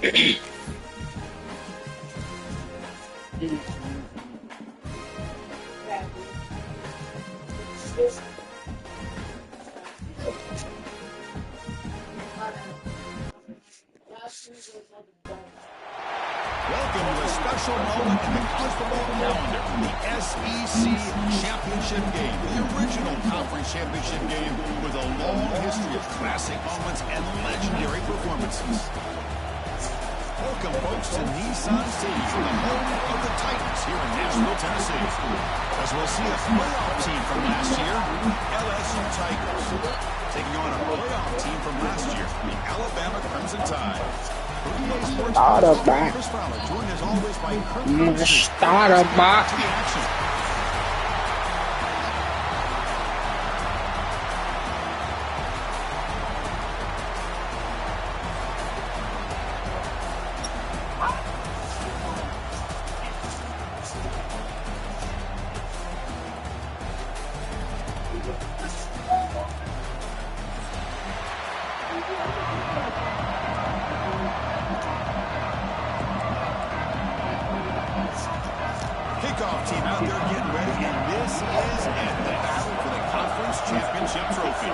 Welcome to a special moment in the college football calendar, the SEC Championship game, the original conference championship game with a long history of classic moments and legendary performances. Welcome, folks, to Nissan Stadium, the home of the Titans here in Nashville, Tennessee. As we'll see a playoff team from last year, LSU Tigers, taking on a playoff team from last year, the Alabama.Conference Championship. Starter back. Starter back. Kickoff team out there getting ready, and this is it, the battle for the conference championship trophy.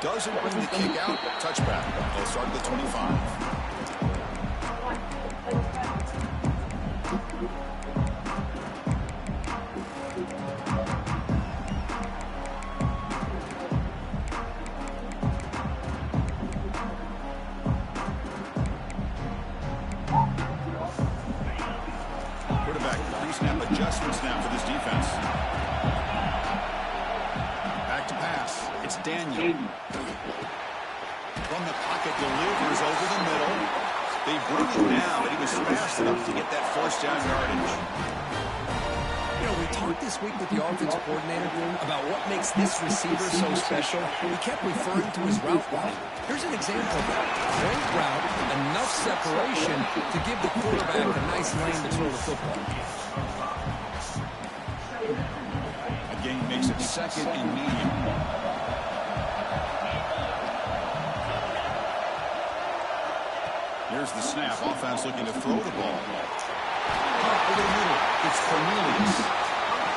Doesn't bring the kick out, touchback. They'll start at the 25. Pre-snap adjustments now for this defense. Back to pass. It's Daniel. From the pocket, delivers over the middle. They bring it down, but he was fast enough to get that first down yardage. You know, we talked this week with the offensive coordinator about what makes this receiver so special. He kept referring to his route running. Here's an example of that. Great route, enough separation to give the quarterback a nice lane to throw the football. Again, makes it second and medium. Here's the snap. Offense looking to throw the ball. Over the middle. It's Cornelius.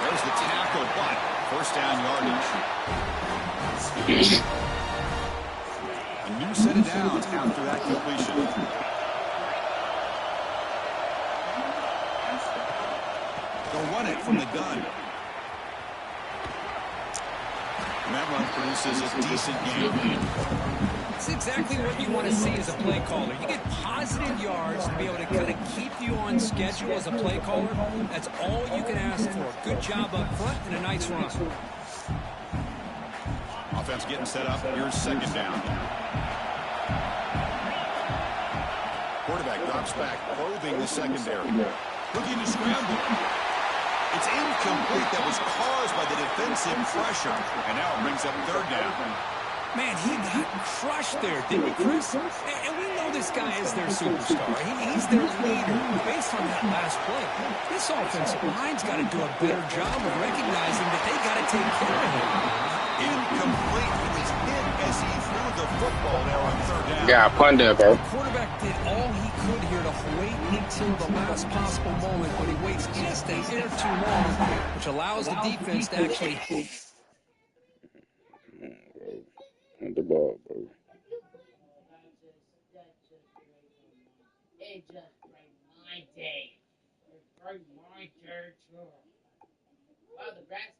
There's the tackle, but first down yardage. A new set of downs after that completion. They'll run it from the gun. And that run produces a decent game. It's exactly what you want to see as a play caller. You get positive yards to be able to kind of keep you on schedule as a play caller. That's all you can ask for. Good job up front and a nice run. Offense getting set up. Here's second down. Quarterback drops back, probing the secondary. Looking to scramble. It's incomplete. That was caused by the defensive pressure. And now it brings up third down. Man, he got crushed there, didn't he, Chris? And we know this guy is their superstar. He's their leader. Based on that last play, this offensive line's got to do a better job of recognizing that they got to take care of him. Incomplete. He was hit as he threw the football there on third down. Yeah, punt there, bro. The quarterback did all he could here to wait until the last possible moment, but he waits just a hair too long, which allows the defense to actually... The ball, bro. It just made my day. It made my day too. Wow, the grass.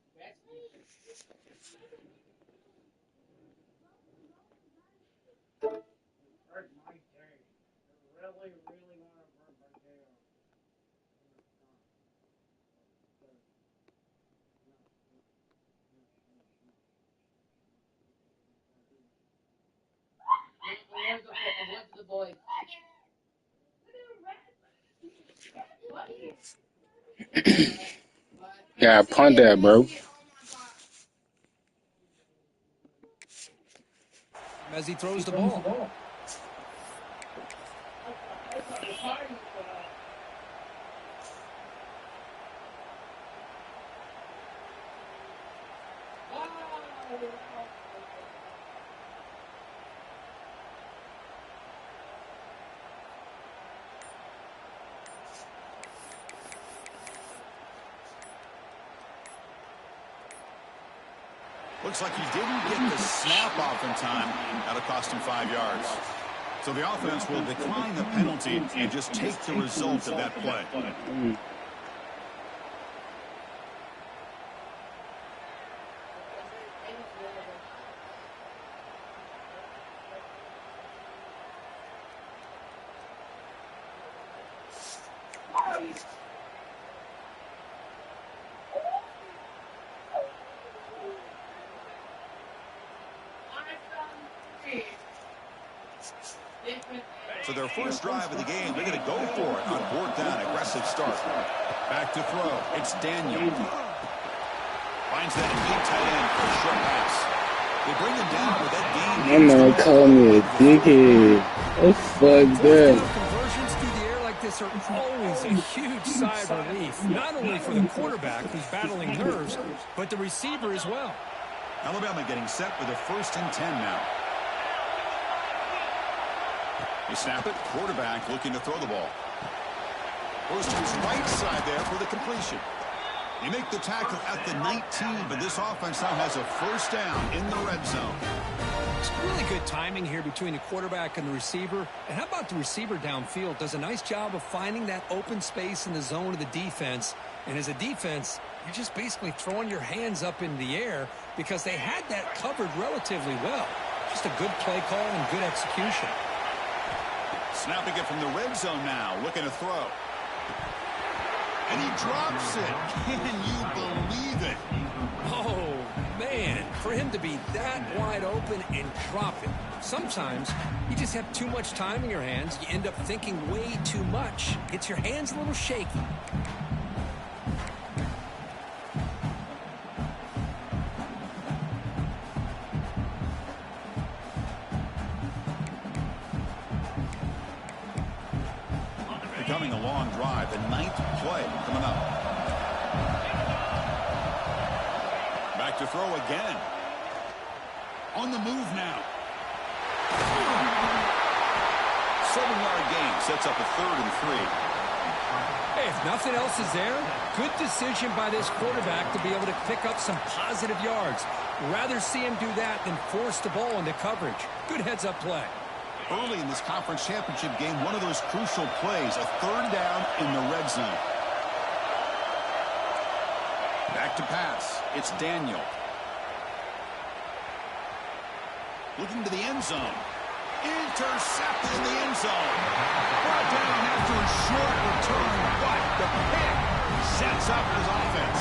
Hurt my day. I really want to hurt my day. I went to the boys. Yeah, punt that, bro. As he throws the ball. Looks like he didn't get the snap off in time. That'll cost him 5 yards. So the offense will decline the penalty and just take the result of that play. So their first drive of the game, they're going to go for it on fourth down. Aggressive start. Back to throw. It's Daniel. Finds that elite tight end for a short pass. They bring him down with that game. My man called me a dickhead. Oh, fuck that. Conversions through the air like this are always a huge sigh of relief, not only for the quarterback who's battling nerves, but the receiver as well. Alabama getting set for the 1st and 10 now. They snap it. Quarterback looking to throw the ball. Goes to his right side there for the completion. They make the tackle at the 19, but this offense now has a first down in the red zone. It's really good timing here between the quarterback and the receiver. And how about the receiver downfield? Does a nice job of finding that open space in the zone of the defense. And as a defense, you're just basically throwing your hands up in the air because they had that covered relatively well. Just a good play call and good execution. Snapping it from the red zone now, looking to throw. And he drops it. Can you believe it? Oh, man, for him to be that wide open and drop it. Sometimes you just have too much time in your hands. You end up thinking way too much. Gets your hands a little shaky. Becoming a long drive, the 9th play coming up. Back to throw again. On the move now. 7-yard gain sets up a 3rd and 3. Hey, if nothing else is there, good decision by this quarterback to be able to pick up some positive yards. Rather see him do that than force the ball into coverage. Good heads-up play. Early in this conference championship game, one of those crucial plays, a 3rd down in the red zone. Back to pass. It's Daniel. Looking to the end zone. Intercepted in the end zone. Brought down after a short return, but the pick sets up his offense.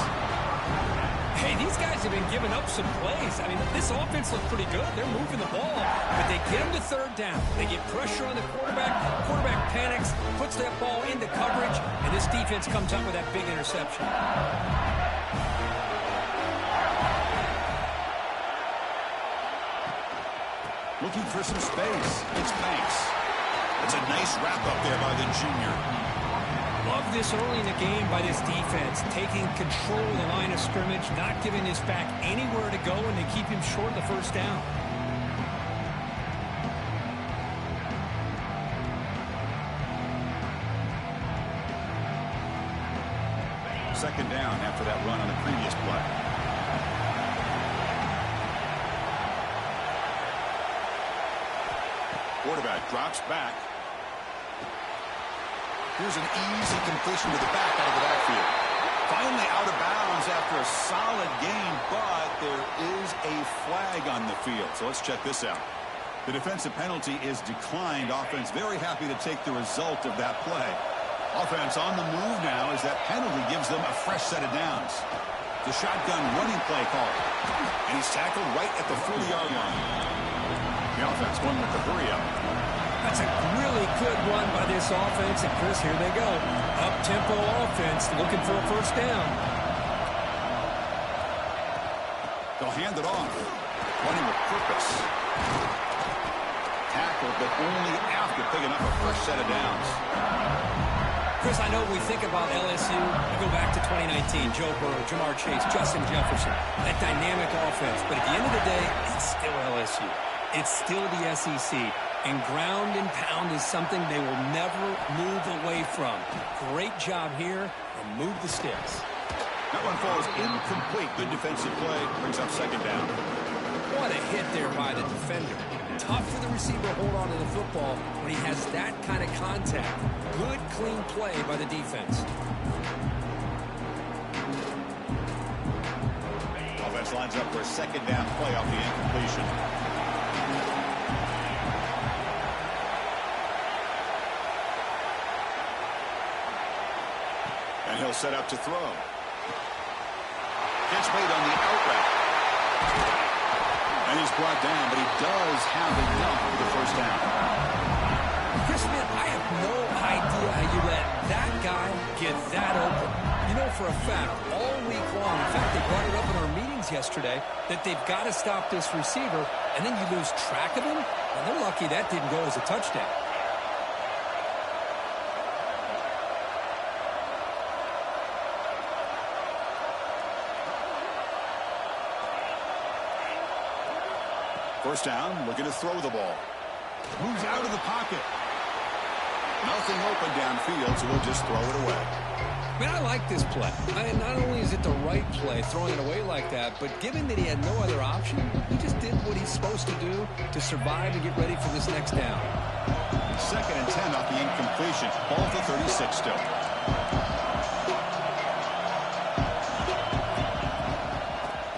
Hey, these guys have been giving up some plays. I mean, this offense looks pretty good. They're moving the ball, but they get him to 3rd down. They get pressure on the quarterback. Quarterback panics, puts that ball into coverage, and this defense comes up with that big interception. Looking for some space. It's Banks. It's a nice wrap-up there by the junior. Love this early in the game by this defense, taking control of the line of scrimmage, not giving this back anywhere to go, and they keep him short of the 1st down. Second down after that run on the previous play. Quarterback drops back. Here's an easy completion to the back out of the backfield. Finally out of bounds after a solid game, but there is a flag on the field. So let's check this out. The defensive penalty is declined. Offense very happy to take the result of that play. Offense on the move now as that penalty gives them a fresh set of downs. The shotgun running play call. And he's tackled right at the 40-yard line. The offense going with the hurry-up. That's a really good run by this offense. And, Chris, here they go. Up-tempo offense looking for a 1st down. They'll hand it off. Running with purpose. Tackled, but only after picking up a fresh set of downs. Chris, I know when we think about LSU, we go back to 2019, Joe Burrow, Jamar Chase, Justin Jefferson, that dynamic offense. But at the end of the day, it's still LSU. It's still the SEC. And ground and pound is something they will never move away from. Great job here, and move the sticks. That one falls incomplete. Good defensive play. Brings up second down. What a hit there by the defender. Tough for the receiver to hold on to the football when he has that kind of contact. Good, clean play by the defense. Offense lines up for a second down play off the incompletion. And he'll set up to throw. Catch made on the out route. And he's brought down, but he does have enough for the first down. Chris Smith, I have no idea how you let that guy get that open. You know for a fact, all week long, in fact, they brought it up in our meetings yesterday, that they've got to stop this receiver, and then you lose track of him, and they're lucky that didn't go as a touchdown. First down, looking to throw the ball. Moves out of the pocket. Nothing open downfield, so he'll just throw it away. Man, I like this play. Not only is it the right play, throwing it away like that, but given that he had no other option, he just did what he's supposed to do to survive and get ready for this next down. Second and 10 off the incompletion. Ball to 36 still.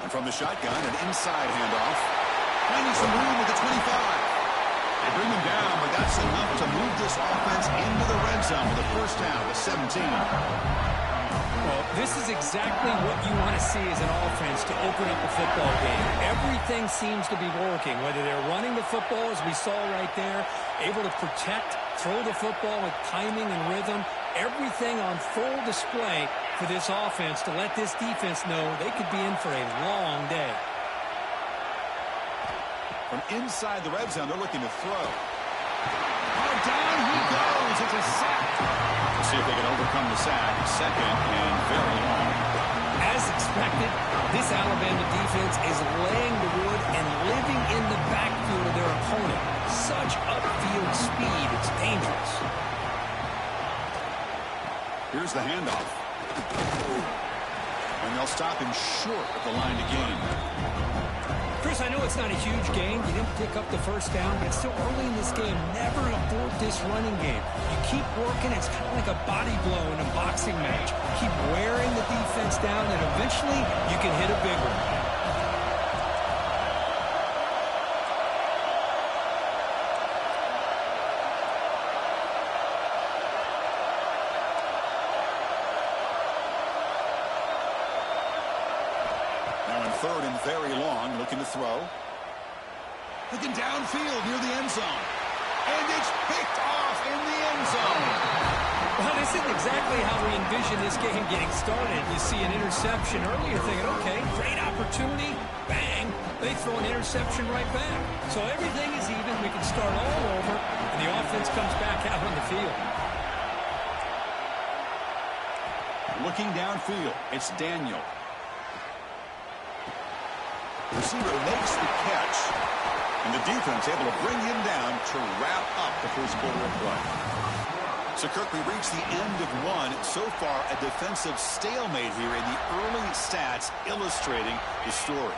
And from the shotgun, an inside handoff. Finding some room at the 25. They bring him down, but that's enough to move this offense into the red zone with a first down to 17. Well, this is exactly what you want to see as an offense to open up a football game. Everything seems to be working, whether they're running the football, as we saw right there, able to protect, throw the football with timing and rhythm. Everything on full display for this offense to let this defense know they could be in for a long day. From inside the red zone, they're looking to throw. Oh, down he goes. It's a sack. We'll see if they can overcome the sack. Second and very long. As expected, this Alabama defense is laying the wood and living in the backfield of their opponent. Such upfield speed, it's dangerous. Here's the handoff. And they'll stop him short of the line to gain. Chris, I know it's not a huge gain. You didn't pick up the first down, but it's still early in this game. Never abort this running game. You keep working. It's kind of like a body blow in a boxing match. Keep wearing the defense down, and eventually you can hit a big one. Third and very long, looking to throw. Looking downfield near the end zone. And it's picked off in the end zone. Well, this isn't exactly how we envision this game getting started. You see an interception early, you're thinking, okay, great opportunity. Bang. They throw an interception right back. So everything is even. We can start all over, and the offense comes back out on the field. Looking downfield, it's Daniel. The receiver makes the catch, and the defense able to bring him down to wrap up the first quarter of play. So, Kirk, we reach the end of one. So far, a defensive stalemate here in the early stats illustrating the story.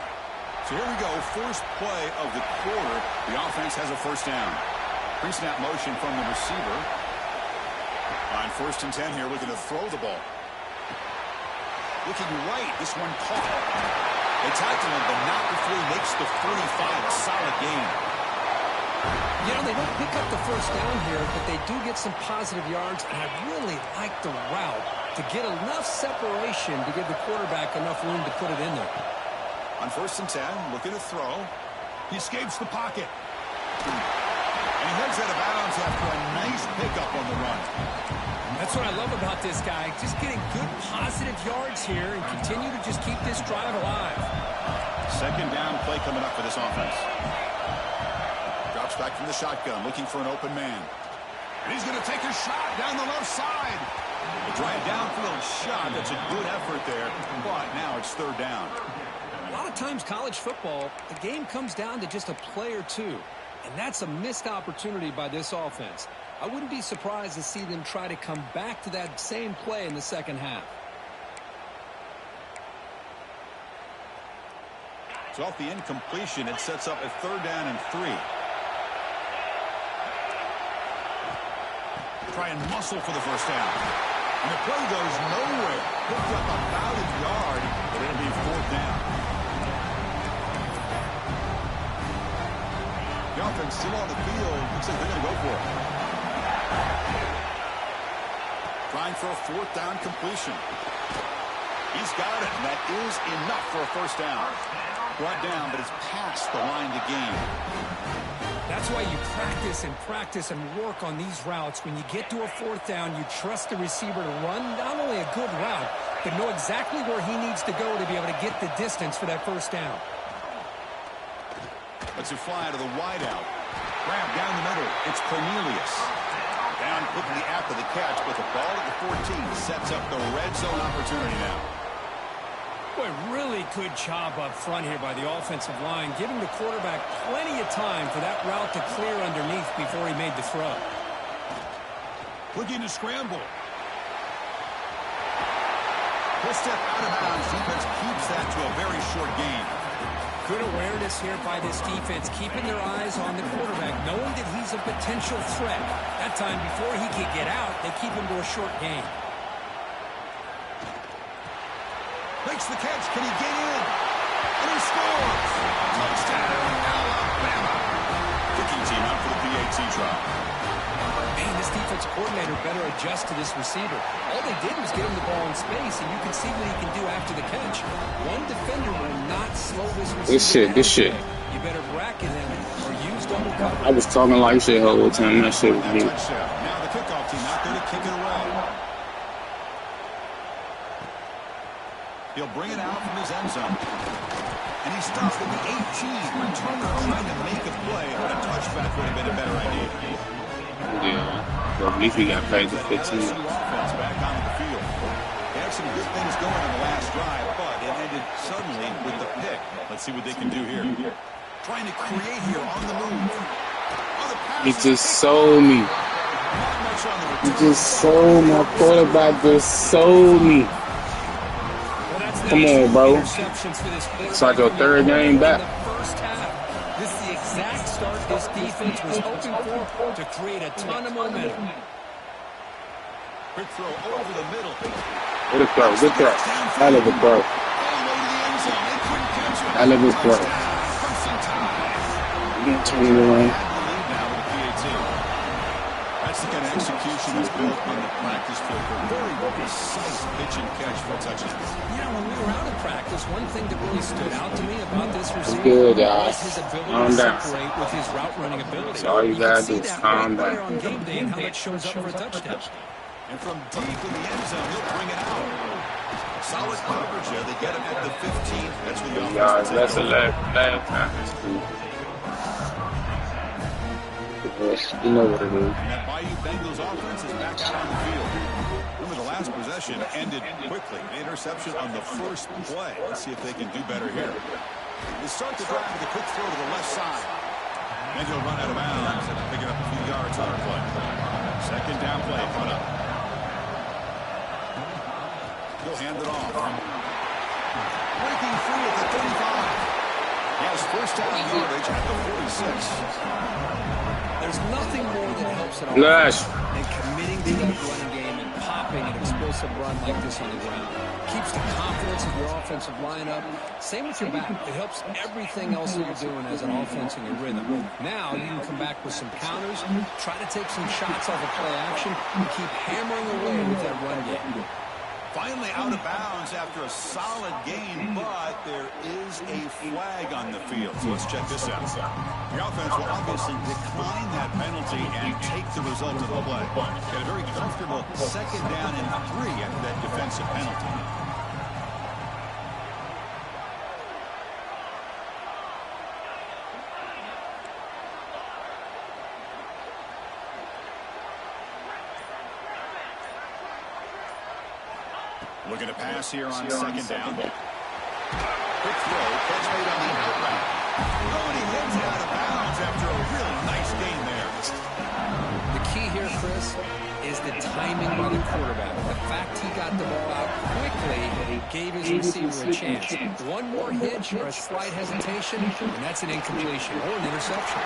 So here we go, first play of the quarter. The offense has a first down. Pre-snap motion from the receiver. On first and 10 here, looking to throw the ball. Looking right, this one caught. They tackle him, but not before he makes the 45. A solid gain. You know, they don't pick up the first down here, but they do get some positive yards, and I really like the route to get enough separation to give the quarterback enough room to put it in there. On first and 10, looking to throw. He escapes the pocket. And he heads out of bounds after a nice pickup on the run. That's what I love about this guy. Just getting good positive yards here and continue to just keep this drive alive. Second down play coming up for this offense. Drops back from the shotgun, looking for an open man. And he's going to take a shot down the left side. A dry downfield shot. That's a good effort there. But now it's third down. A lot of times college football, the game comes down to just a play or two. And that's a missed opportunity by this offense. I wouldn't be surprised to see them try to come back to that same play in the second half. So off the incompletion, it sets up a 3rd down and 3. Try and muscle for the first down. And the play goes nowhere. Picked up about a yard, but it'll be 4th down. The offense still on the field. Looks like they're going to go for it. Trying for a 4th down completion. He's got it, and that is enough for a 1st down. Brought down, but it's past the line to gain. That's why you practice and work on these routes. When you get to a 4th down, you trust the receiver to run not only a good route, but know exactly where he needs to go to be able to get the distance for that 1st down. Let's it fly to the wideout. Grab down the middle. It's Cornelius. Down quickly after the catch, but the ball at the 14 sets up the red zone opportunity now. Boy, really good job up front here by the offensive line, giving the quarterback plenty of time for that route to clear underneath before he made the throw. Looking to scramble. He'll step out of bounds. Defense keeps that to a very short gain. Good awareness here by this defense, keeping their eyes on the quarterback, knowing that he's a potential threat. That time, before he could get out, they keep him to a short gain. Makes the catch. Can he get in? And he scores! Touchdown, Alabama! Kicking team out for the PAT try. Man, this defense coordinator better adjust to this receiver. All they did was get him the ball in space, and you can see what he can do after the catch. One defender will not slow this receiver down. This shit. You better bracket him or use double cover. I was talking like shit the whole time. That shit was me. Now the kickoff team out there to kick it away. He'll bring it out from his end zone. And he stops at the 18. Returner trying to make a play, but a touchback would have been a better idea. Yeah. Well, at least we got paid to 15. LSU offense back onto the field. They had some good things going on the last drive, but it ended suddenly with the pick. Let's see what they can do here. Trying to create here on the move. He just sold me. He just sold my quarterback. Just sold me. Come on, bro. It's like your 3rd game back. This is the exact start this defense was hoping for to create a ton of momentum. Quick throw over the middle. Good throw. Good throw. Hell of a throw. Hell of a throw. You can turn it around. That's the kind of execution that's built on the practice field. Very precise pitch and catch for a touchdown. Yeah, when we were out of practice, one thing that really stood out to me about this receiver good, was his ability to separate with his route running ability. So all you gotta do is calm down. On game day and how that shows up for a touchdown. And from deep in the end zone, he'll bring it out. Solid coverage there. They get him at the 15. That's what the offense is. That's a last time. That's cool. You know what it is. And that Bayou Bengals offense is back out on the field. Remember, the last possession ended quickly. An interception on the first play. Let's see if they can do better here. They start the drive with a quick throw to the left side. And he'll run out of bounds and pick it up a few yards on the play. 2nd down play coming up. He'll hand it off. Breaking free at the 35. He has 1st down yardage at the 46. There's nothing more that helps an Flash. than committing to that running game and popping an explosive run like this on the ground. Keeps the confidence of your offensive lineup. Same with your back. It helps everything else that you're doing as an offense in your rhythm. Now you can come back with some counters, try to take some shots off of play action, and keep hammering away with that run game. Finally out of bounds after a solid game, but there is a flag on the field. So let's check this out. The offense will obviously decline that penalty and take the result of the play. Got a very comfortable 2nd down and 3 after that defensive penalty. Looking to pass here on 2nd down. Quick throw, catch made on the out route. Oh, and he heads it out of bounds after a really nice game there. The key here, Chris, is the timing by the quarterback. The fact he got the ball out quickly gave his receiver a chance. One more hitch or a slight hesitation, and that's an incompletion or an interception.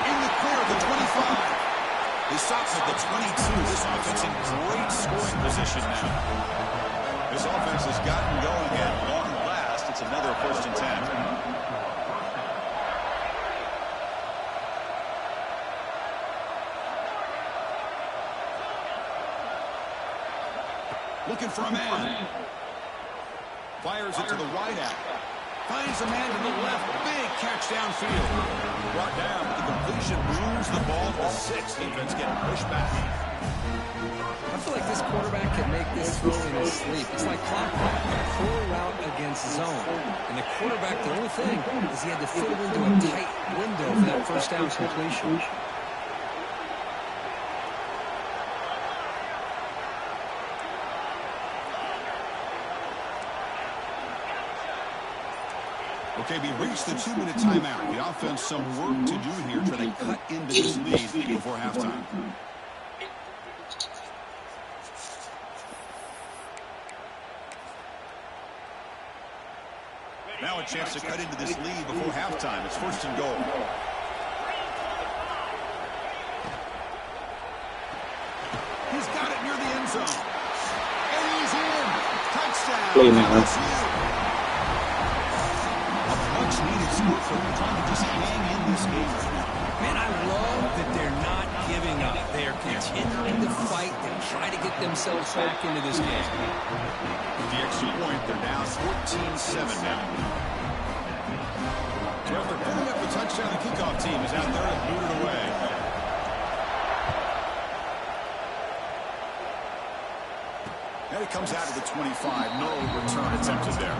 In the clear of the 25. He stops at the 22. This offense in great scoring position now. This offense has gotten going at long last. It's another 1st and 10. Looking for a man. Fires it to the wide out. Finds a man to the left. Big catch downfield. Brought down. The completion moves the ball to 6. Defense getting pushed back. I feel like this quarterback can make this throw in his sleep. It's like clockwork. A core route against zone. And the quarterback, the only thing is he had to fit it into a tight window for that 1st down completion. Okay, we reached the 2-minute timeout. The offense some work to do here trying to cut into this lead before halftime. Now a chance to cut into this lead before halftime. It's 1st and goal. He's got it near the end zone. And he's in. Touchdown. Play now. Needed score for them, trying to just hang in this game right now. Man, I love that they're not giving up. They're continuing to fight and try to get themselves back into this game. With the extra point, they're down 14-7 now. So after putting up the touchdown, the kickoff team is out there to boot it away. And it comes out to the 25. No return attempted there.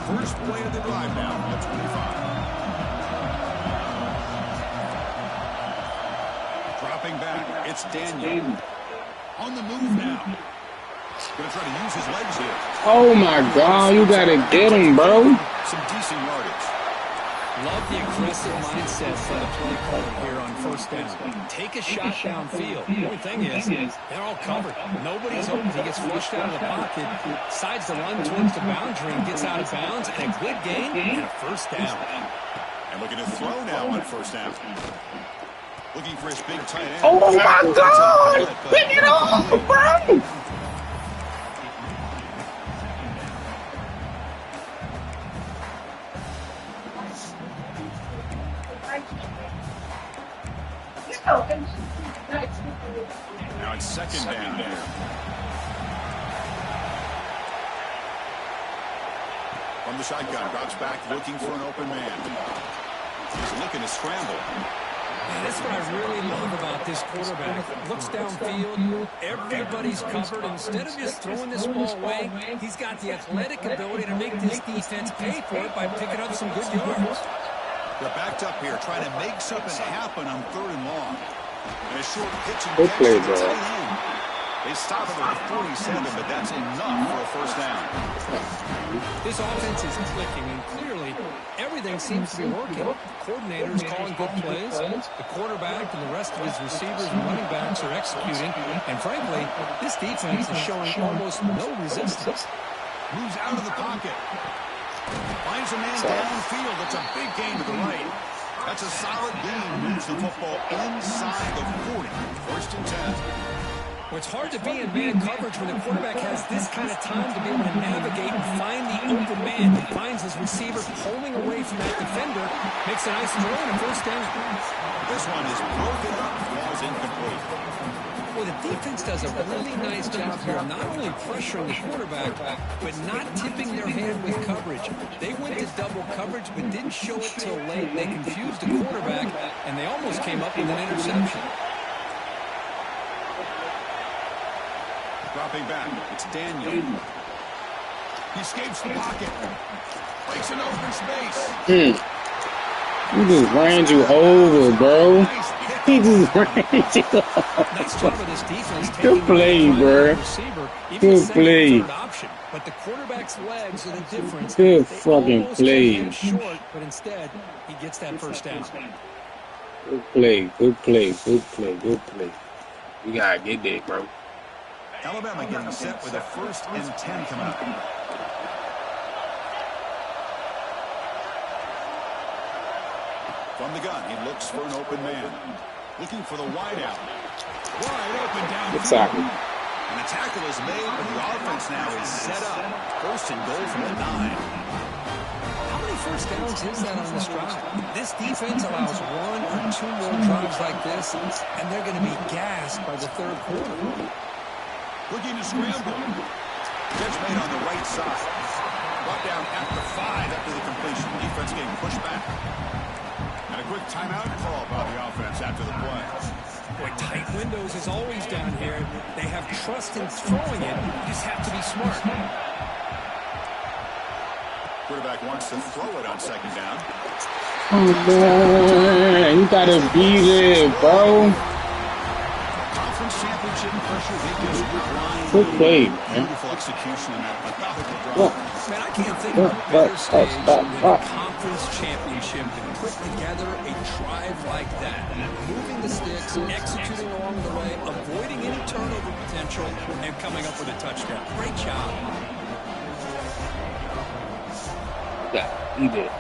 First play of the drive now at 25. Dropping back, it's Daniel. On the move now. Going to try to use his legs here. Oh my God, you gotta get him, bro. Some decent yardage. Love the aggressive mindset for the play caller here on 1st down. Take a shot downfield. The only thing is, they're all covered. Nobody's open. He gets flushed out of the pocket, decides to run towards the boundary and gets out of bounds, and a good gain and a 1st down. And looking to throw now on 1st down. Looking for his big tight end. Oh my God! Pick it up, bro! Now it's 2nd down here. From the shotgun, drops back looking for an open man. He's looking to scramble. Man, that's what I really love about this quarterback. Looks downfield, everybody's covered. Instead of just throwing this ball away, he's got the athletic ability to make this defense pay for it by picking up some good yards. They're backed up here, trying to make something happen on 3rd and long. And a short pitch and Good catch play, to the bro. tight end. They stop it at 47, but that's enough for a 1st down. This offense is clicking, and clearly everything seems to be working. The coordinator's calling good plays. The quarterback and the rest of his receivers and running backs are executing. And frankly, this defense is showing almost no resistance. Moves out of the pocket. Finds a man downfield. That's a big gain to the right. That's a solid gain. Moves the football inside the 40. 1st and 10. Well, it's hard to be in man coverage when the quarterback has this kind of time to be able to navigate and find the open man. He finds his receiver pulling away from that defender, makes a nice throw and a 1st down. This one is broken up, falls incomplete. Well, the defense does a really nice job here of not only pressuring the quarterback, but not tipping their hand with coverage. They went to double coverage, but didn't show it till late. They confused the quarterback, and they almost came up with an interception. Dropping back, it's Daniel. He escapes the pocket. Breaks an open space. He just ran you over, bro. Nice hit He just ran. Nice job of this defense Good taking play, bro. receiver, even Good the second play. and third option. But the quarterback's legs are the difference. Good They fucking almost play. kept him short, but instead he gets that first down. Good play. Good play. Good play. Good play. You gotta get that, bro. Alabama getting set with a 1st and 10 coming up. From the gun, he looks for an open man. Looking for the wide out. Wide open down. Good tackle. And the tackle is made, but the offense now is set up. 1st and goal from the 9. How many first downs is that on this drive? This defense allows 1 or 2 more drives like this, and they're going to be gassed by the third quarter. Looking to scramble. Catch made on the right side. Brought down at the 5 after the completion. Defense getting pushed back. And a quick timeout call by the offense after the play. Boy, tight windows is always down here. They have trust in throwing it. You just have to be smart. Quarterback wants to throw it on 2nd down. Oh, man. You gotta beat it, bro. Conference championship pressure. They just grind. Good play, man. Beautiful execution in that methodical drive. Man, I can't think of a better stage than a conference championship to put together a drive like that. Moving the sticks, executing along the way, avoiding any turnover potential, and coming up with a touchdown. Great job. Yeah, he did.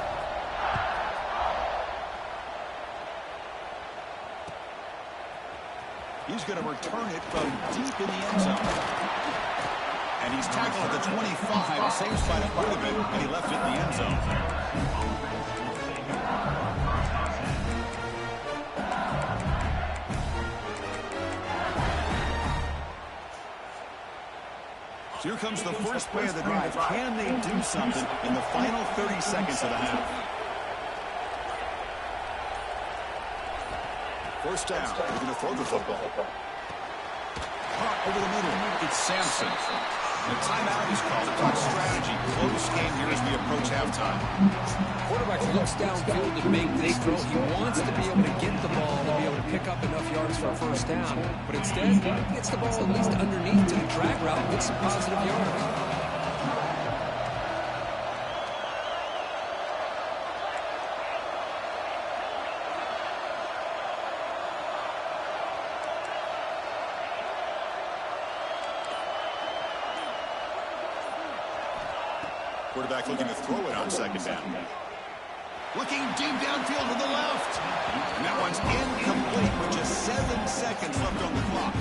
He's going to return it from deep in the end zone. And he's tackled at the 25. Same spot it would have been, and he left it in the end zone. So here comes the first play of the drive. Can they do something in the final 30 seconds of the half? First down. They're going to throw the football. Caught over the middle. It's Sampson. The timeout is called. Talk strategy. Close game here as we approach halftime. Quarterback looks downfield to make this throw. He wants to be able to get the ball to be able to pick up enough yards for a first down. But instead, he gets the ball at least underneath to the drag route and gets some positive yards. Quarterback looking to throw it on 2nd down. Looking deep downfield to the left. And that one's incomplete with just 7 seconds left on the clock.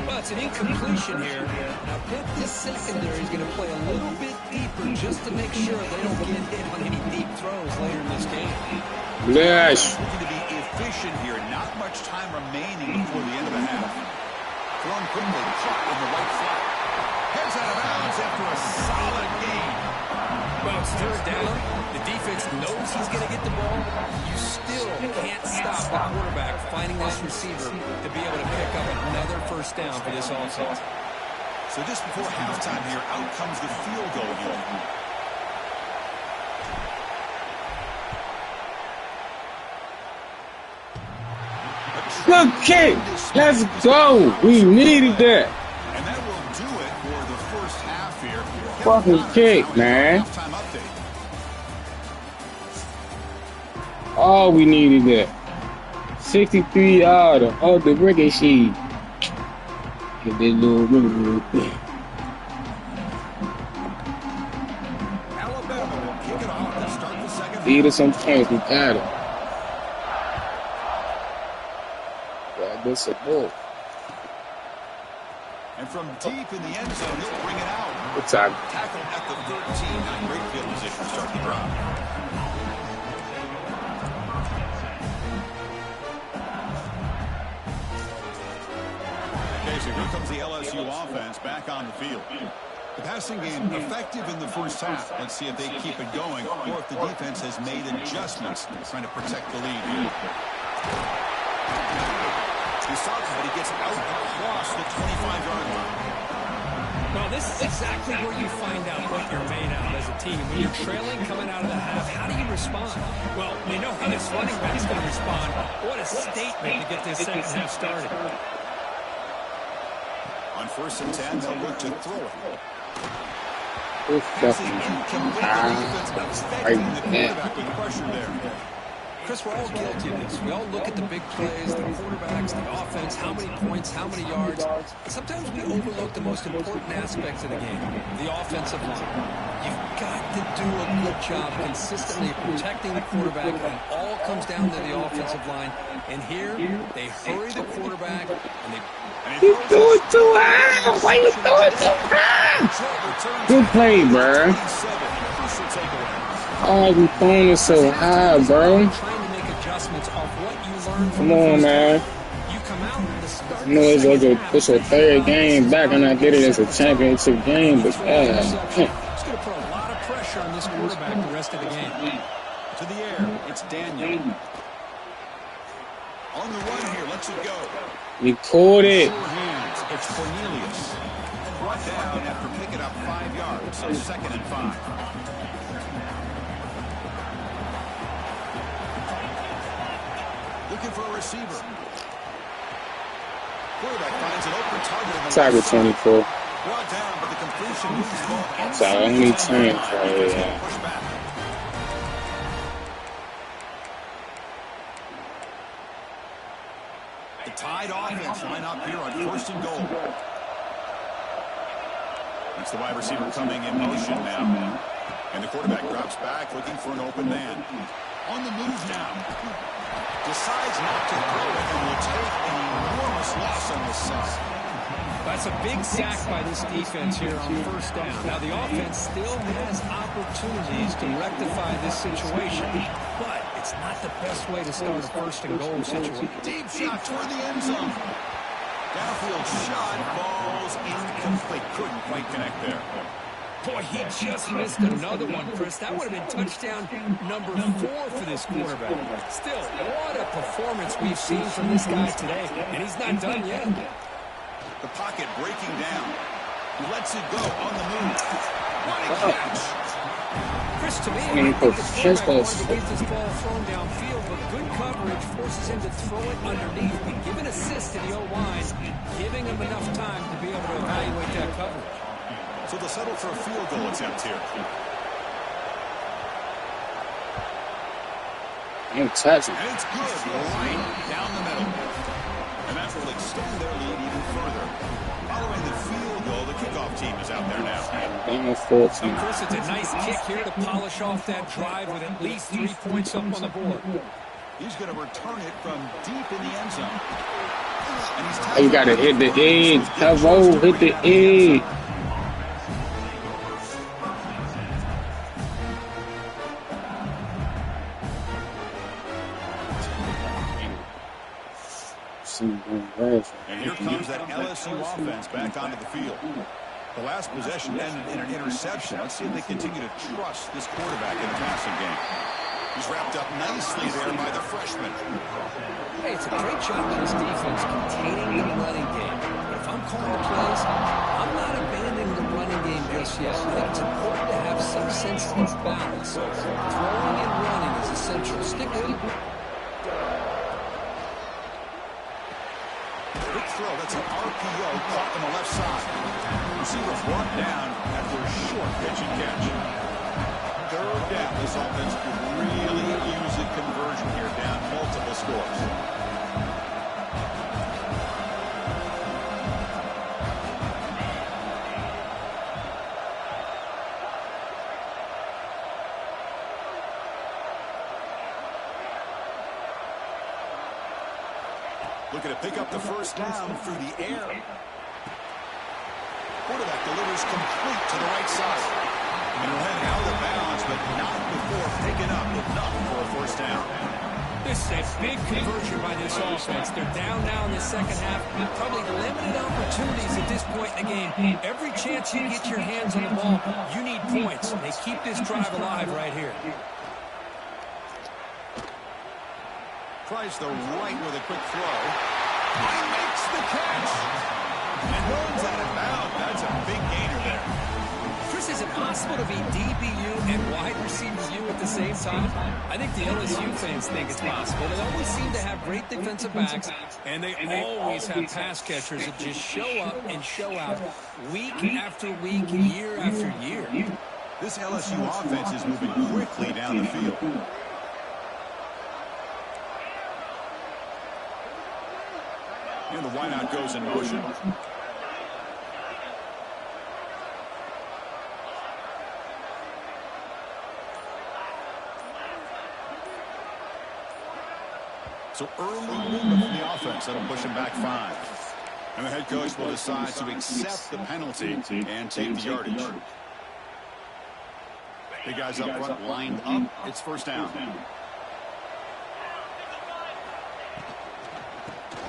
Well, it's an incompletion here. Now, bet this secondary is going to play a little bit deeper just to make sure they don't get hit on any deep throws later in this game. Yes. Looking to be efficient here. Not much time remaining before the end of the half. Thrown quickly, caught in the right flat. Heads out of bounds after a solid game. Well, it's 3rd down. The defense knows he's going to get the ball. You still can't stop the quarterback finding this receiver to be able to pick up another first down for this offense. So just before halftime here, out comes the field goal unit. Good kick. Let's go. We needed that. And that will do it for the first half here. Fucking kick, man. Halftime update. All we needed that. 63 yarder. Oh, the ricochet. Get that little thing. Alabama will kick it off to start the second half. Lead us some chance. We got it. Got good support. And from deep in the end zone, he'll bring it out. Good time. Tackle at the 13. Not great field position to start the drive. Okay, so here comes the LSU offense back on the field. The passing game effective in the first half. Let's see if they keep it going or if the defense has made adjustments trying to protect the lead here. He stops, but he gets out across the 25-yard line. Well, this is exactly where you find out what you're made of as a team. When you're trailing coming out of the half, how do you respond? Well, we know how this running back's going to respond. What a statement to get this second half started. On 1st and 10, they'll look to throw it. Fucking With pressure there. Chris, we're all guilty of this. We all look at the big plays, the quarterbacks, the offense, how many points, how many yards. Sometimes we overlook the most important aspects of the game, the offensive line. You've got to do a good job consistently protecting the quarterback, and all comes down to the offensive line. And here, they hurry the quarterback, and they... You threw it too high! Why you throw it too high? Good play, bro. Oh, you throwing it so high, bro. Come on, man. I know it's a third game back, and I did it as a championship game, but It's going to put a lot of pressure on this quarterback the rest of the game. To the air, it's Daniel. On the run here, lets it go. We caught it. It's Cornelius. Brought down after picking up 5 yards, so 2nd and 5. Looking for a receiver. Quarterback finds an open target. Tiger 24. Brought down, but the completion moves the ball inside. So only 10 for Push back. The Tide offense line up here on 1st and goal. That's the wide receiver coming in motion now. And the quarterback drops back looking for an open man. On the move now. Decides not to throw it and will take an enormous loss on this side. That's a big sack by this defense here on 1st down. Now, the offense still has opportunities to rectify this situation, but it's not the best way to start a 1st and goal situation. Deep shot toward the end zone. Downfield shot falls incomplete. Couldn't quite connect there. Boy, he just missed another one, Chris. That would have been touchdown number 4 for this quarterback. Still, what a performance we've seen from this guy today, and he's not done yet. The pocket breaking down. He lets it go on the move. What a catch. Chris, to me, I think the quarterback wanted to get this ball thrown downfield, but good coverage forces him to throw it underneath. And give an assist to the O-line, giving him enough time to be able to evaluate that coverage. So they'll settle for a field goal attempt here. No touching. And it's good, right down the middle. And that will extend their lead even further. Following the field goal, the kickoff team is out there now. Alabama 14. So, Chris, it's a nice kick here to polish off that drive with at least 3 points up on the board. He's going to return it from deep in the end zone. And he's You got to hit the edge. Kevo, hit the edge. And here comes that LSU offense back onto the field. The last possession ended in an interception. Let's see if they continue to trust this quarterback in the passing game. He's wrapped up nicely there by the freshman. Hey, it's a great job by this defense containing the running game. But if I'm calling the plays, I'm not abandoning the running game just yet. I think it's important to have some sense of balance. So throwing and running is essential. Stick with it. Quick throw. That's an RPO caught on the left side. Receiver brought down after a short pitch and catch. 3rd down. This offense could really use a conversion here, down multiple scores. Looking to pick up the 1st down through the air. Quarterback delivers complete to the right side. And he'll head out of bounds, but not before picking up enough for a 1st down. This is a big conversion by this offense. They're down now in the second half. Probably limited opportunities at this point in the game. Every chance you get your hands on the ball, you need points. They keep this drive alive right here. Tries the right with a quick throw. He makes the catch. And runs out of bounds. That's a big gainer there. Chris, is it possible to be DBU and wide receiver U at the same time? I think the LSU fans think it's possible. They always seem to have great defensive backs, and they always have pass catchers that just show up and show out week after week, year after year. This LSU offense is moving quickly down the field. And the wideout goes in motion. So early movement from the offense. That'll push him back 5. And the head coach will decide to accept the penalty and take the yardage. The guys up front lined up. It's first down.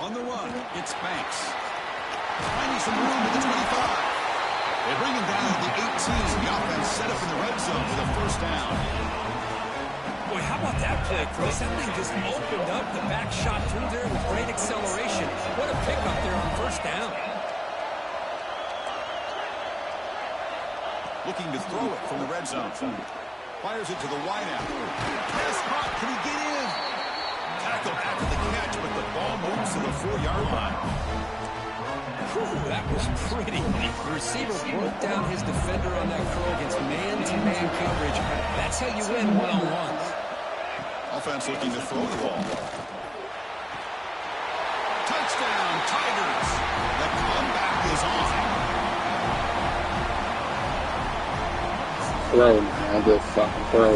On the run, it's Banks. Finding some room at the 25. They bring him down at the 18. The offense set up in the red zone for the first down. Boy, how about that play, Chris? That thing just opened up. The back shot through there with great acceleration. What a pickup there on first down. Looking to throw it from the red zone. Fires it to the wideout. Pass caught. Can he get in? Tackled after the catch, but the ball moves to the 4-yard line. Whew, that was pretty. The receiver broke down his defender on that curl against man-to-man coverage. That's how you win one-on-ones. Offense looking to throw the ball. Touchdown, Tigers. The comeback is on. Throw, man. Good fucking throw.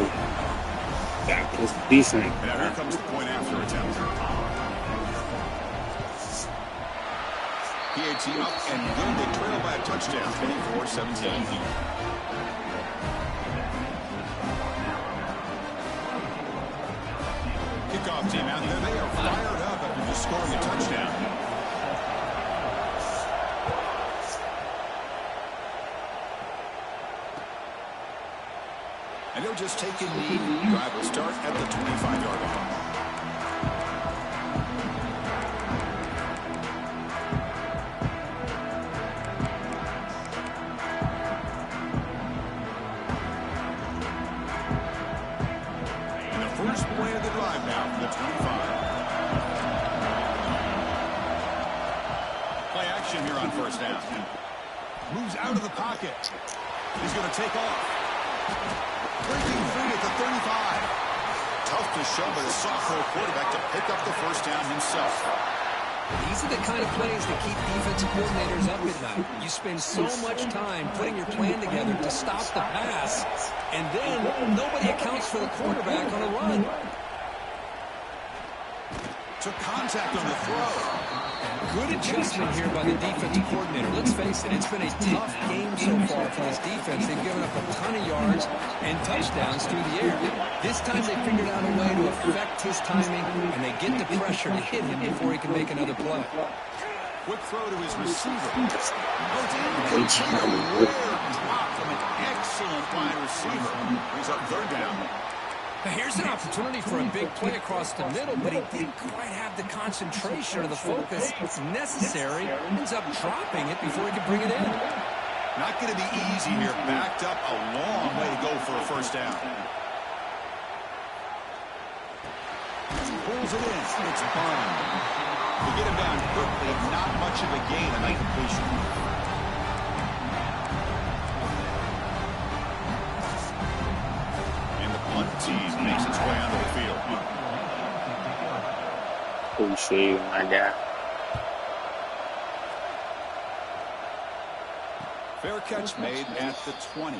That was decent. Now here comes the point after attempt. PAT up and good. They trail by a touchdown, 24-17. Kickoff team out there. They are fired up after just scoring a touchdown. And they'll just take a knee. Drive will start at the 25-yard line. And the first play of the drive now from the 25. Play action here on first down. Moves out of the pocket. He's going to take off. Breaking free at the 35. Tough to show by the sophomore quarterback to pick up the first down himself. These are the kind of plays that keep defensive coordinators up at night. You spend so much time putting your plan together to stop the pass, and then nobody accounts for the quarterback on a run. Took contact on the throw. Good adjustment here by the defensive coordinator. Let's face it, it's been a tough game so far for this defense. They've given up a ton of yards and touchdowns through the air. This time they figured out a way to affect his timing, and they get the pressure to hit him before he can make another play. Quick throw to his receiver. Goes incomplete. A rare drop from an excellent wide receiver. He's up third down. Now here's an opportunity for a big play across the middle, but he didn't quite have the concentration or the focus necessary. Ends up dropping it before he can bring it in. Not going to be easy here. Backed up a long way to go for a first down. Pulls it in. It's Bond. To get him down quickly, not much of a gain on that completion. Team makes its way onto the field. Appreciate it, my guy. Fair catch made at the 20.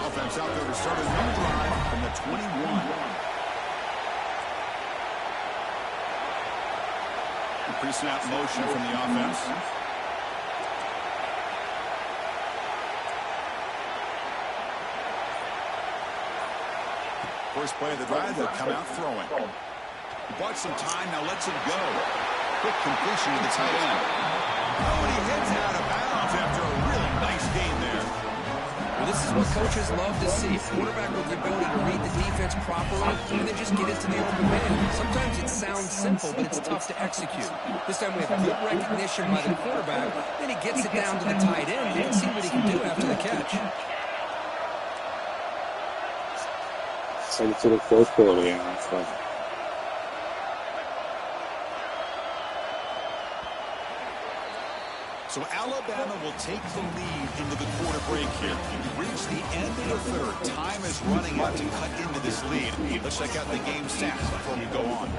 Offense out there to start a new drive from the 21. Pre-snap motion from the offense. First play of the drive, they'll come out throwing. Bought some time, now lets it go. Quick completion to the tight end. Oh, and he heads out of bounds after a really nice game there. Well, this is what coaches love to see. A quarterback with the ability to read the defense properly and then just get it to the open man. Sometimes it sounds simple, but it's tough to execute. This time we have good recognition by the quarterback, then he gets it down to the tight end. You can see what he can do after the catch. Send it to the fourth quarter, yeah. So. So Alabama will take the lead into the quarter break here. We've reached the end of the third. Time is running out to cut into this lead. Let's check out the game stats before we go on.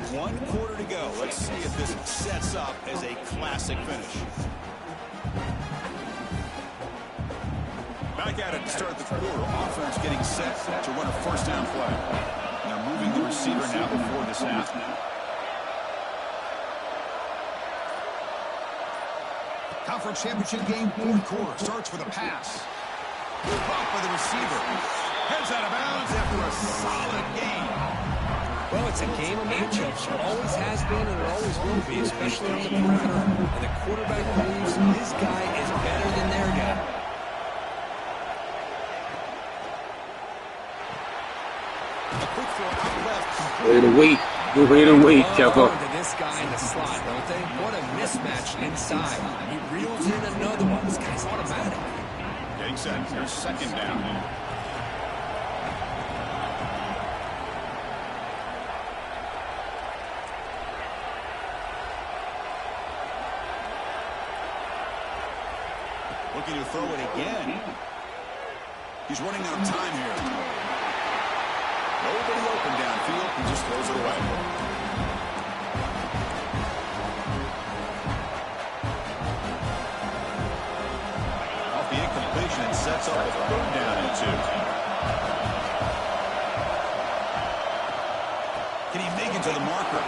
1 quarter to go. Let's see if this sets up as a classic finish. Back at it to start the quarter. Offense getting set to run a first down play. They're moving the receiver now before the snap. Conference Championship game, 4th quarter. Starts with a pass. Caught by the receiver. Heads out of bounds after a solid game. Well, it's a game of matchups. It always has been and it always will be, especially on the perimeter. And the quarterback believes his guy is better than their guy. A quick throw out left. Way to wait. Way to wait, Kevo. To this guy in the slot, don't they? What a mismatch inside. He reels in another one. This guy's automatic. Getting set. Here's second down. Looking to throw it again. He's running out of time here. Nobody open downfield. He just throws it away. Off the incompletion, it sets up a 3rd down and 2. Can he make it to the marker?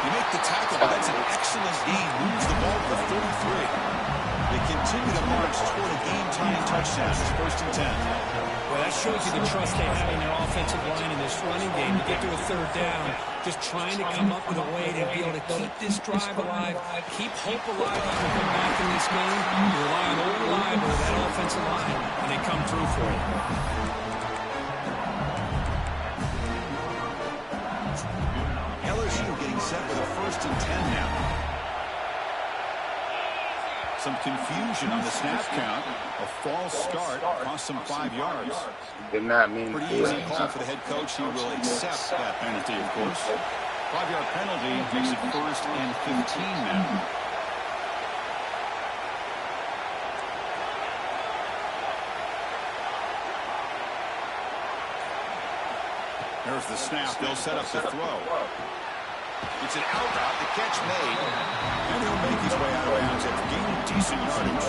You make the tackle, but that's an excellent gain. Moves the ball for 33. They continue to march toward a game-tying touchdown. It's 1st and 10. Well, that shows you the trust they have in their offensive line in this running game to get to a 3rd down. Just trying to come up with a way to be able to keep this drive alive, keep hope alive as we come back in this game. You rely on old reliable, that offensive line, and they come through for you. LSU getting set with a 1st and 10 now. Some confusion on the snap count. A false start cost them 5 yards. Did not mean Pretty easy call for the head coach. He will accept that penalty, of course. 5-yard penalty makes it 1st and 15 now. There's the snap. They'll set up the throw. It's an out route. The catch made. And he'll make his way out of bounds after gaining decent yardage.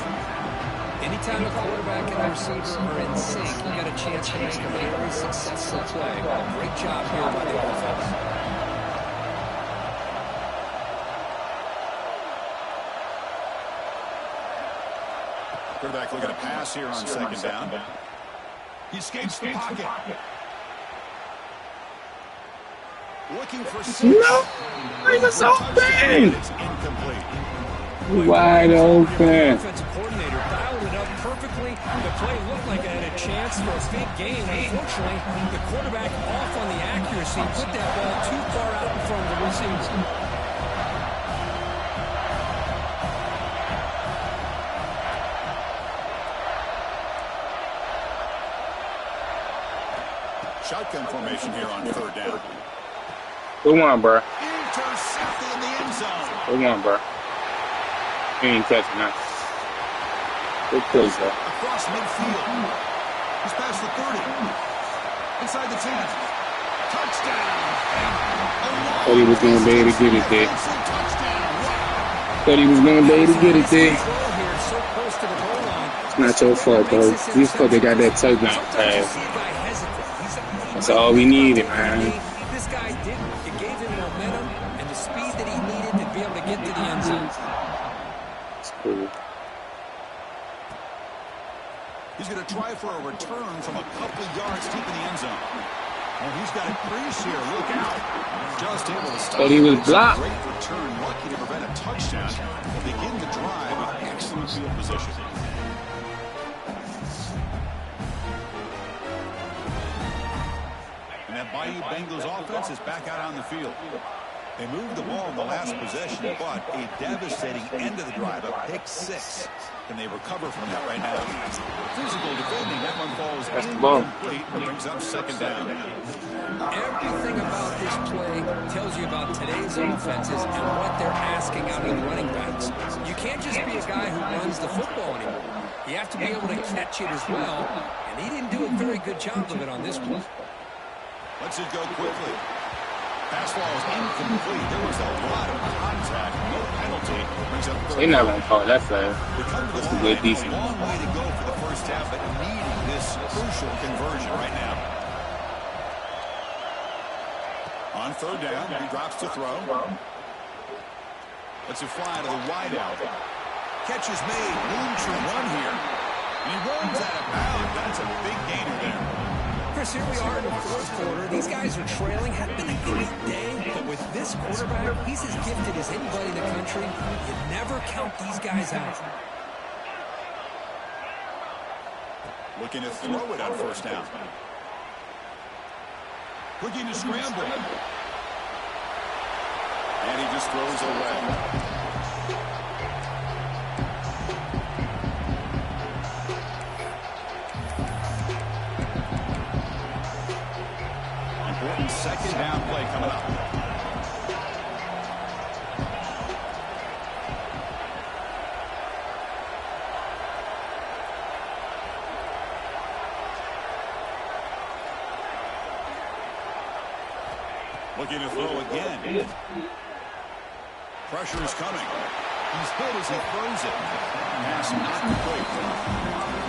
Anytime a quarterback and a receiver are in sync, you got a chance to make a very successful play. Great job here by the offense. Quarterback looking to pass here on 2nd down. He escapes the pocket. Looking for 6. No! It was open! It's incomplete. Wide open. Offensive coordinator dialed it up perfectly. The play looked like it had a chance for a big gain. Unfortunately, the quarterback off on the accuracy, put that ball too far out in front of the receiver. Shotgun formation here on 3rd down. Good one, bro. Intercepted in the end zone. Good one, bro. He ain't catching that. Good play, bro. Across midfield. He's past the 30. Inside the 10. Touchdown. Thought he was going to be able to get it there. Thought he was going to be able to get it there. It's not your fault, bro. You fucking got that touchdown pass. That's all we needed, man. This guy didn't. It gave him momentum and the speed that he needed to be able to get to the end zone. It's cool. He's going to try for a return from a couple yards deep in the end zone. And he's got a crease here. Look out. Just able to stop. But he was blocked. Great return. Lucky to prevent a touchdown. Begin the drive with excellent field position. Bengals offense is back out on the field. They moved the ball in the last possession, but a devastating end of the drive, a pick-6. Can they recover from that right now? Physical defending. That one falls incomplete and brings up 2nd down. Everything about this play tells you about today's offenses and what they're asking out of the running backs. You can't just be a guy who runs the football anymore. You have to be able to catch it as well, and he didn't do a very good job of it on this play. Lets it go quickly. Pass ball is incomplete. There was a lot of contact. No penalty. Brings up 3rd. They're not going to call that flag. That's a good defense. A long way to go for the first half, but needing this crucial conversion right now. On 3rd down, he drops to throw. Lets it fly to the wideout. Catch is made. Room to run here. And he runs out of bounds. That's a big gainer there. Chris, here we are in the 4th quarter. These guys are trailing. Had been a great day, but with this quarterback, he's as gifted as anybody in the country. You never count these guys out. Looking to throw it on 1st down. Looking to scramble. And he just throws away. Important 2nd down play coming up. Looking to throw again. Pressure is coming. He's hit as he throws it. Pass not complete.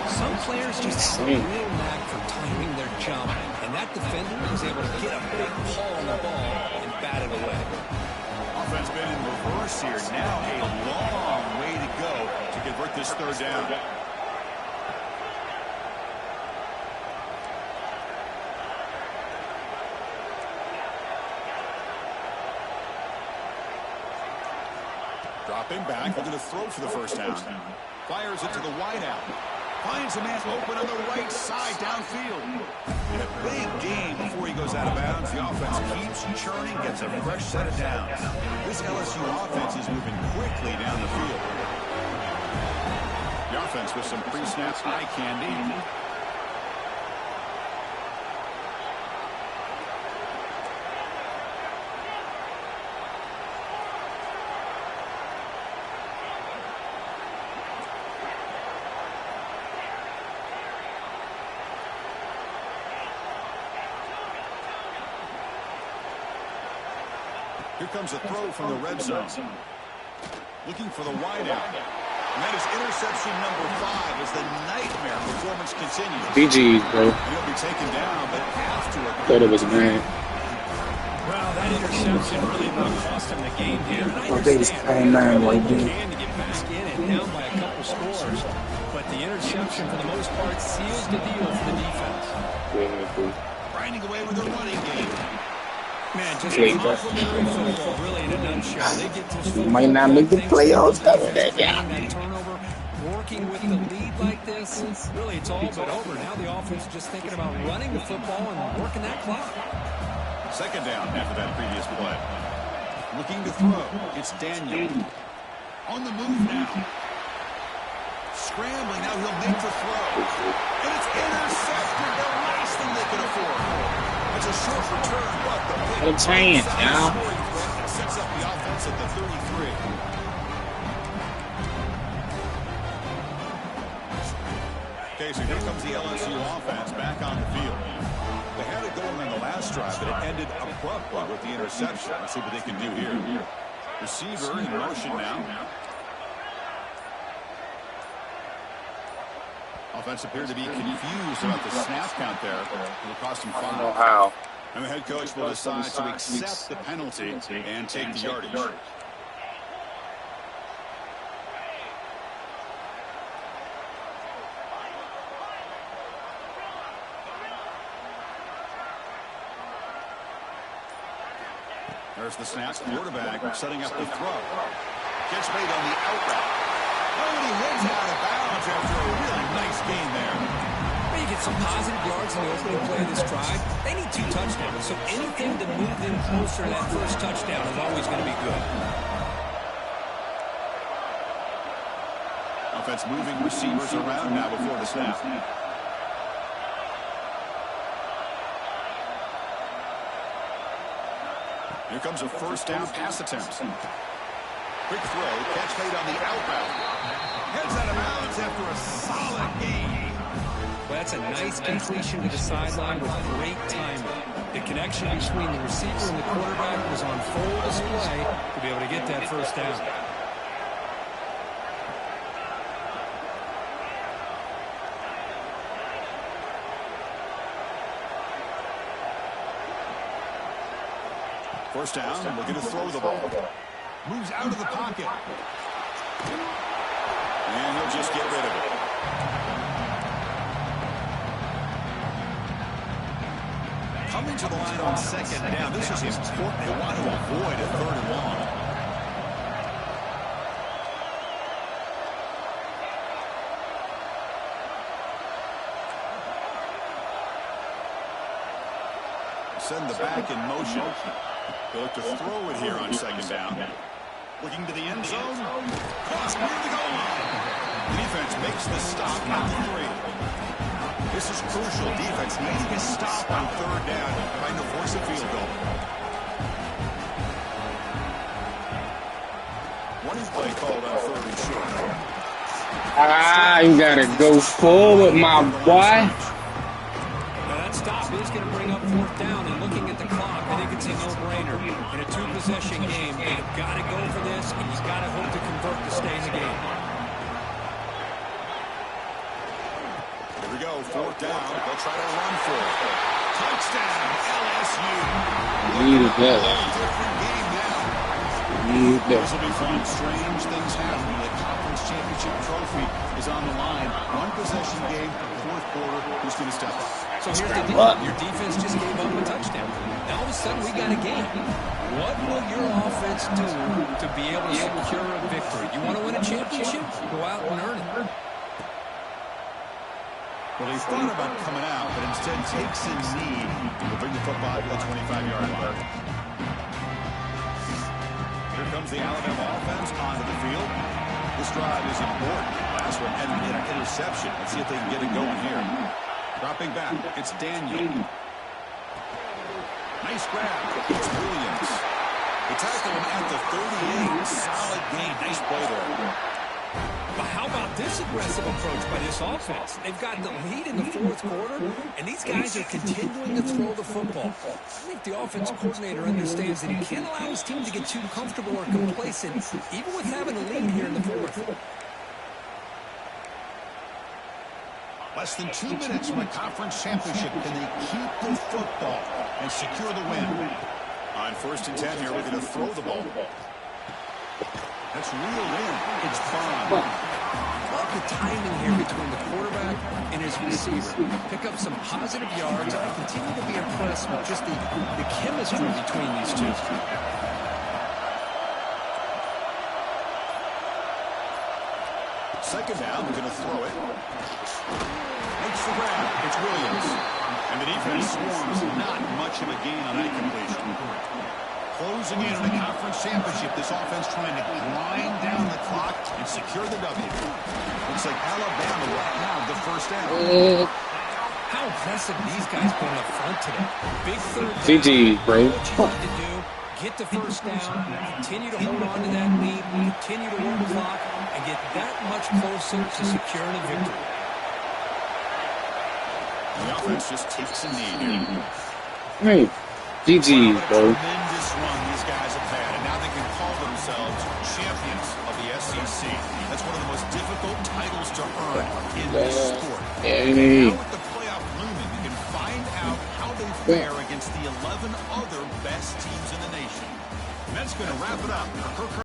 Some players just have a real knack for timing their jump, and that defender was able to get a big pull on the ball and bat it away. Offense been in reverse here. Now a long way to go to convert this 3rd down. Dropping back, looking to throw for the 1st down. Fires it to the wideout. Finds a man open on the right side downfield. In a big game before he goes out of bounds. The offense keeps churning, gets a fresh set of downs. This LSU offense is moving quickly down the field. The offense with some pre-snap eye candy. Here comes a throw from the red zone. Looking for the wideout. And that is interception number 5 as the nightmare performance continues. BG's, bro. He'll be taken down, but after a Thought it was bad. Well, that interception really cost him the game here. And I They just came down like can this. to get back in and down by a couple scores. But the interception, for the most part, seals the deal for the defense. grinding away with their running game. Man, just complimentary football, really, in a nutshell. They get this football. Might not make the playoffs cover that down. That turnover, working with the lead like this, really, it's all but over. Now the offense is just thinking about running the football and working that clock. Second down after that previous play. Looking to throw. It's Daniel. On the move now. Scrambling. Now he'll make the throw. And it's intercepted. The last thing they can afford. It's a short return, but the pick. What a chance, y'all. It sets up the offense at the 33. Okay, so here comes the LSU offense back on the field. They had it going on the last drive, but it ended abruptly with the interception. Let's see what they can do here. Receiver in motion now. Offense appeared to be confused about the snap count there. It'll cost him 5. I don't know how. And the head coach will decide to accept the penalty and take the yardage. There's the snap. Quarterback setting up the throw. Catch made on the out route. Oh, and he heads out of bounds after a really nice game there. Well, you can some positive yards in the opening play of this drive. They need 2 touchdowns, so anything to move them closer to that first touchdown is always going to be good. Offense moving receivers around now before the snap. Here comes a first down pass attempt. Quick throw, catch made on the outbound. Heads out of bounds after a solid gain. Well, that's a nice completion to the sideline with great timing. The connection between the receiver and the quarterback was on full display to be able to get that first down. First down, looking to throw the ball. Moves out of the pocket. And he'll just get rid of it. Coming to the line on second down. This is important. They want to avoid a 3rd and long. Send the back in motion. They'll look to throw it here on second down. Looking to the end zone. Cross near the goal line. The defense makes the stop at the 3. This is crucial. Defense needing a stop on 3rd down, trying to force a field goal. One play called on 3rd and short. You gotta go forward, my boy. Stop is going to bring up 4th down, and looking at the clock, I think it's a no-brainer. In a 2-possession game, you've got to go for this, and you've got to hope to convert to stay in the game. Here we go, 4th down. They'll try to run for it. Touchdown, LSU. Need that. Different game now. Need that. This will be fun. Strange things happen. The conference championship trophy is on the line. 1-possession game, 4th quarter. Who's going to step up? So here's the deal. Your defense just gave up a touchdown. Now all of a sudden we got a game. What will your offense do to be able to secure a victory? You want to win a championship? Go out and earn it. Well, he thought about coming out, but instead takes a knee to bring the football to the 25-yard line. Here comes the Alabama offense onto the field. This drive is important. Last one had an interception. Let's see if they can get it going here. Dropping back, it's Daniel. Nice grab. It's Williams. They tackle him at the 38. Solid gain. Nice play there. But how about this aggressive approach by this offense? They've got the lead in the 4th quarter, and these guys are continuing to throw the football. I think the offense coordinator understands that he can't allow his team to get too comfortable or complacent, even with having a lead here in the 4th. Less than 2 minutes from a conference championship. Can they keep the football and secure the win? On 1st and 10 here, we're going to throw the ball. That's reeled in. It's Bond. Love the timing here between the quarterback and his receiver. Pick up some positive yards. I continue to be impressed with just the chemistry between these two. Second down, they're going to throw it. Makes the grab. It's Williams. And the defense swarms. Not much of a gain on that completion. Closing in on a conference championship, this offense trying to grind down the clock and secure the W. Looks like Alabama will have the first down. How impressive these guys been up front today. Big 3rd down. GG, bro. What you need to do, get the first down, continue to hold on to that lead, continue to work the clock, and get that much closer to securing a victory. The offense just takes a knee here. Hey, GG, bro. Tremendous run these guys have had, and now they can call themselves champions of the SEC. That's one of the most difficult titles to earn in this sport. Now with the playoff looming, you can find out how they fare against the 11 other best teams in the nation. And that's going to wrap it up for Kirk.